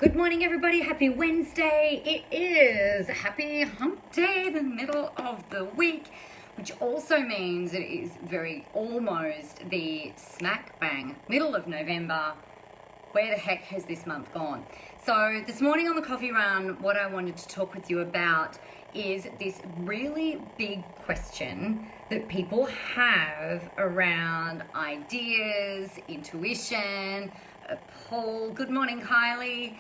Good morning, everybody. Happy Wednesday. It is happy hump day, the middle of the week, which also means it is very almost the smack bang middle of November. Where the heck has this month gone? So this morning on the coffee run, what I wanted to talk with you about is this really big question that people have around ideas, intuition, a poll. Good morning, Kylie.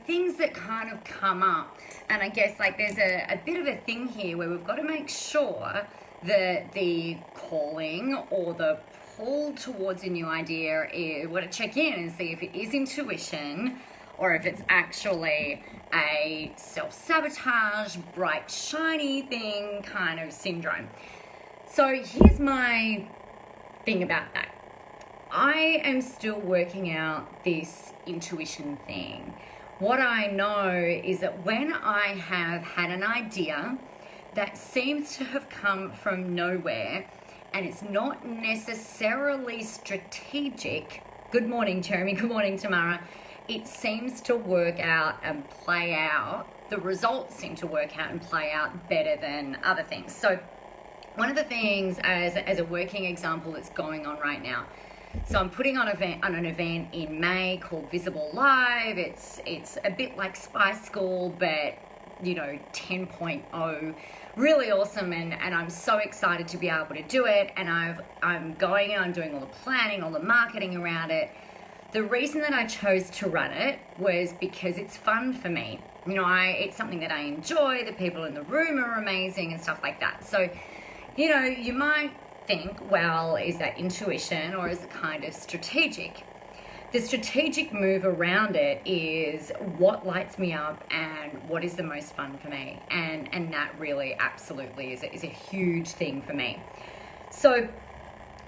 Things that kind of come up. And I guess there's a bit of a thing here where we've got to make sure that the calling or the pull towards a new idea is, we've got to check in and see if it is intuition or if it's actually a self-sabotage, bright, shiny thing kind of syndrome. So here's my thing about that. I am still working out this intuition thing. What I know is that when I have had an idea that seems to have come from nowhere and it's not necessarily strategic, good morning, Jeremy, good morning, Tamara, it seems to work out and play out. The results seem to work out and play out better than other things. So one of the things as a working example that's going on right now, so I'm putting on an event in May called Visible Live. It's a bit like Spice School, but 10.0, really awesome, and I'm so excited to be able to do it. And I'm going and I'm doing all the planning, all the marketing around it. The reason that I chose to run it was because it's fun for me. It's something that I enjoy. The people in the room are amazing and stuff like that. So, you might think, well, is that intuition or is it kind of strategic? The strategic move around it is what lights me up and what is the most fun for me. And that really absolutely is a huge thing for me. So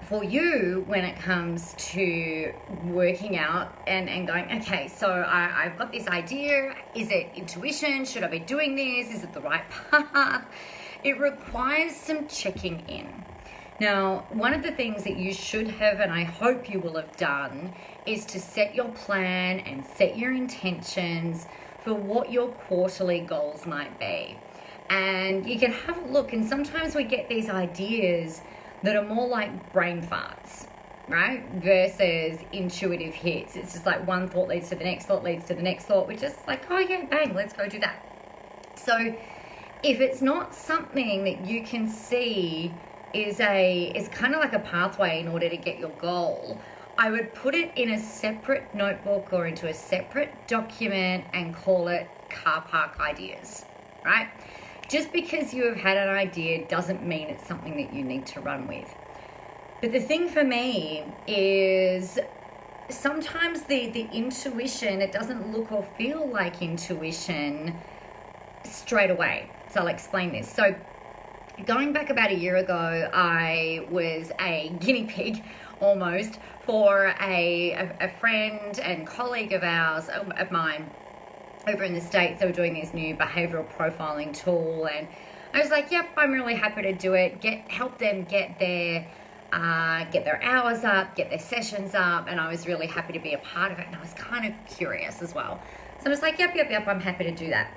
for you, when it comes to working out and going, okay, so I've got this idea. Is it intuition? Should I be doing this? Is it the right path? It requires some checking in. Now, one of the things that you should have, and I hope you will have done, is to set your plan and set your intentions for what your quarterly goals might be. And you can have a look, and sometimes we get these ideas that are more like brain farts, right? Versus intuitive hits. It's just like one thought leads to the next thought leads to the next thought. We're just like, oh yeah, bang, let's go do that. So if it's not something that you can see is kind of like a pathway in order to get your goal, I would put it in a separate notebook or into a separate document and call it car park ideas, right? Just because you have had an idea doesn't mean it's something that you need to run with. But the thing for me is sometimes the intuition, it doesn't look or feel like intuition straight away. So I'll explain this. So going back about a year ago, I was a guinea pig almost for a friend and colleague of mine over in the States. They were doing this new behavioral profiling tool, and I was like, yep, I'm really happy to do it, help them get their hours up, get their sessions up, and I was really happy to be a part of it, and I was kind of curious as well. So I was like, yep, I'm happy to do that.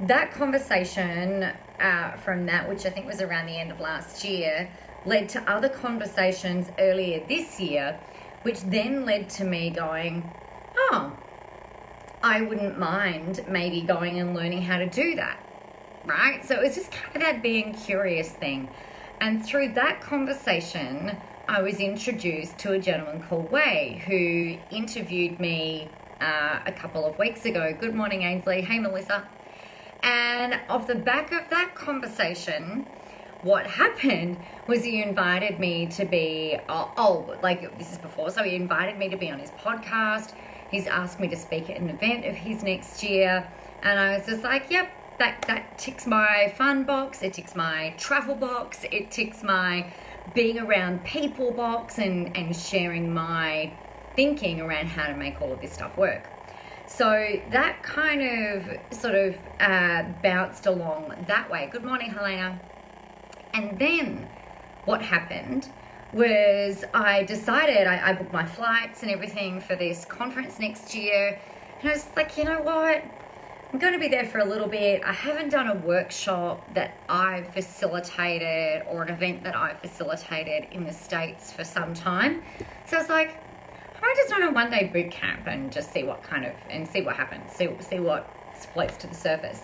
That conversation from that, which I think was around the end of last year, led to other conversations earlier this year, which then led to me going, oh, I wouldn't mind maybe going and learning how to do that, right? So it was just kind of that being curious thing. And through that conversation, I was introduced to a gentleman called Wei, who interviewed me a couple of weeks ago. Good morning, Ainsley. Hey, Melissa. And off the back of that conversation, what happened was he invited me to be, this is before, so he invited me to be on his podcast. He's asked me to speak at an event of his next year. And I was just like, yep, that ticks my fun box. It ticks my travel box. It ticks my being around people box and sharing my thinking around how to make all of this stuff work. So that kind of sort of bounced along that way. Good morning, Helena. And then what happened was I decided, I booked my flights and everything for this conference next year, And I was like, you know what? I'm going to be there for a little bit. I haven't done a workshop that I've facilitated or an event that I've facilitated in the States for some time. So I was like, I just done a 1-day boot camp and just see what happens, see what floats to the surface.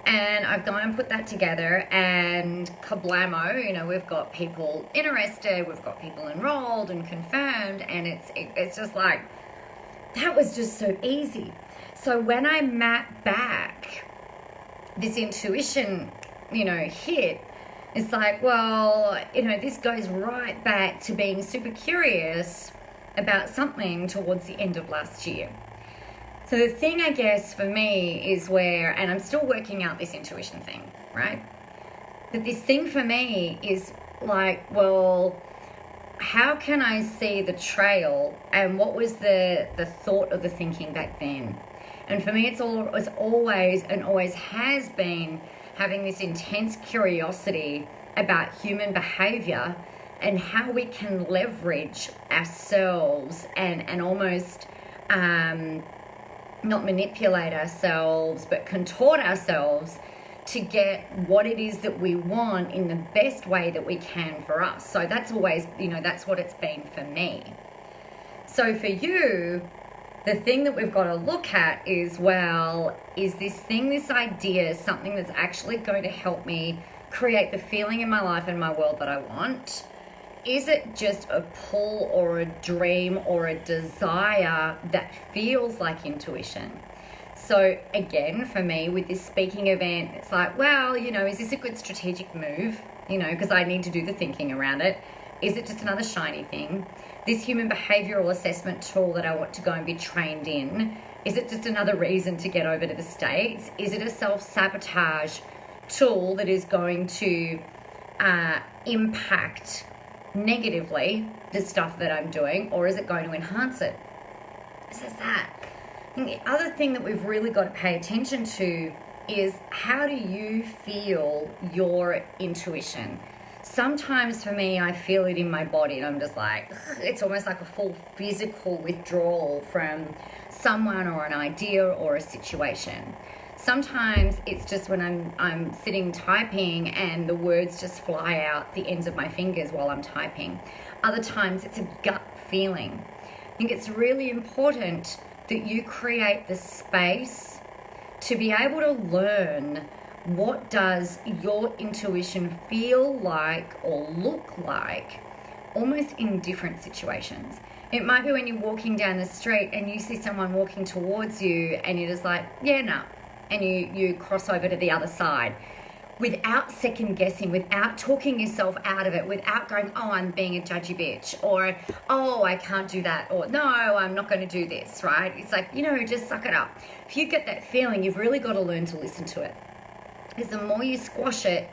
And I've gone and put that together, and kablamo, we've got people interested, we've got people enrolled and confirmed, and it's just like, that was just so easy. So when I map back this intuition, hit, it's like, well, this goes right back to being super curious about something towards the end of last year. So the thing, I guess, for me is and I'm still working out this intuition thing, right? But this thing for me is like, well, how can I see the trail, and what was the thought of the thinking back then? And for me, it's always and always has been having this intense curiosity about human behavior and how we can leverage ourselves and almost not manipulate ourselves, but contort ourselves to get what it is that we want in the best way that we can for us. So that's always, that's what it's been for me. So for you, the thing that we've got to look at is, well, is this idea, something that's actually going to help me create the feeling in my life and my world that I want? Is it just a pull or a dream or a desire that feels like intuition? So again, for me, with this speaking event, it's like, well, is this a good strategic move? Because I need to do the thinking around it. Is it just another shiny thing? This human behavioral assessment tool that I want to go and be trained in, is it just another reason to get over to the States? Is it a self-sabotage tool that is going to impact negatively the stuff that I'm doing, or is it going to enhance it? So there's that. And the other thing that we've really got to pay attention to is, how do you feel your intuition? Sometimes for me, I feel it in my body and I'm just like, it's almost like a full physical withdrawal from someone or an idea or a situation. Sometimes it's just when I'm sitting typing and the words just fly out the ends of my fingers while I'm typing. Other times it's a gut feeling. I think it's really important that you create the space to be able to learn, what does your intuition feel like or look like almost in different situations. It might be when you're walking down the street and you see someone walking towards you and you're just like, yeah, no. And you cross over to the other side without second guessing, without talking yourself out of it, without going, oh, I'm being a judgy bitch, or, oh, I can't do that, or no, I'm not going to do this, right? It's like, just suck it up. If you get that feeling, you've really got to learn to listen to it. Because the more you squash it,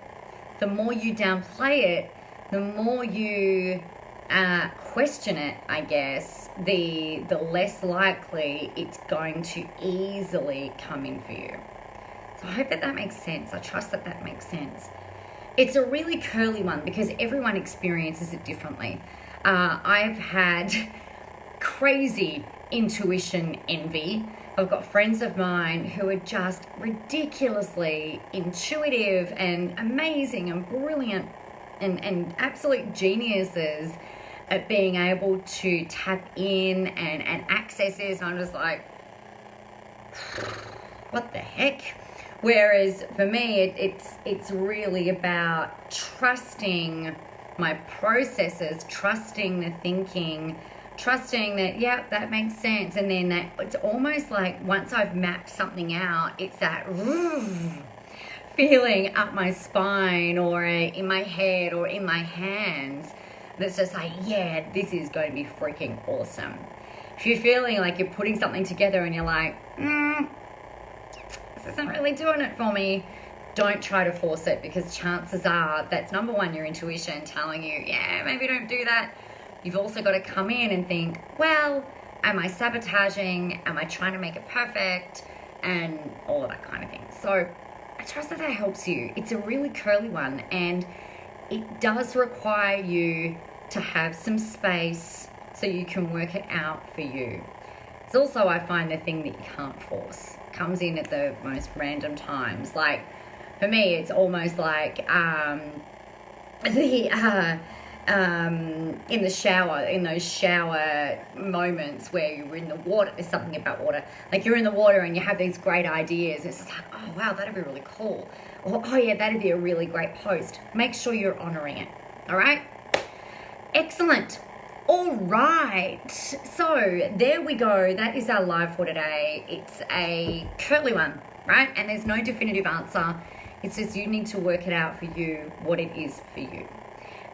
the more you downplay it, the more you question it, I guess, the less likely it's going to easily come in for you. So I hope that makes sense. I trust that makes sense. It's a really curly one because everyone experiences it differently. I've had crazy intuition envy. I've got friends of mine who are just ridiculously intuitive and amazing and brilliant and absolute geniuses at being able to tap in and access this. And I'm just like, what the heck? Whereas for me, it's really about trusting my processes, trusting the thinking, trusting that, yeah, that makes sense. And then it's almost like once I've mapped something out, it's that feeling up my spine or in my head or in my hands that's just like, yeah, this is going to be freaking awesome. If you're feeling like you're putting something together and you're like, this isn't really doing it for me, don't try to force it, because chances are that's number one, your intuition telling you, yeah, maybe don't do that. You've also got to come in and think, well, am I sabotaging? Am I trying to make it perfect? And all of that kind of thing. So I trust that helps you. It's a really curly one, and it does require you to have some space so you can work it out for you. It's also, I find, the thing that you can't force. Comes in at the most random times. Like, for me, it's almost like in the shower, in those shower moments where you're in the water. There's something about water. Like, you're in the water and you have these great ideas. It's just like, oh, wow, that'd be really cool. Or, oh, yeah, that'd be a really great post. Make sure you're honoring it. All right? Excellent. All right. So there we go. That is our live for today. It's a curly one, right? And there's no definitive answer. It's just you need to work it out for you, what it is for you.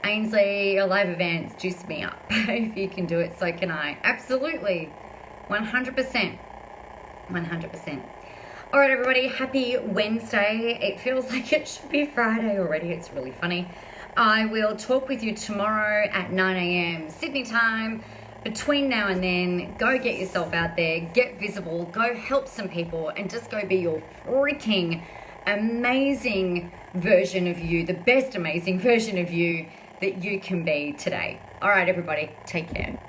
Ainsley, your live events juice me up. If you can do it, so can I. Absolutely. 100%. 100%. All right, everybody. Happy Wednesday. It feels like it should be Friday already. It's really funny. I will talk with you tomorrow at 9 a.m. Sydney time. Between now and then, go get yourself out there, get visible, go help some people, and just go be your freaking amazing version of you, the best amazing version of you that you can be today. All right, everybody, take care.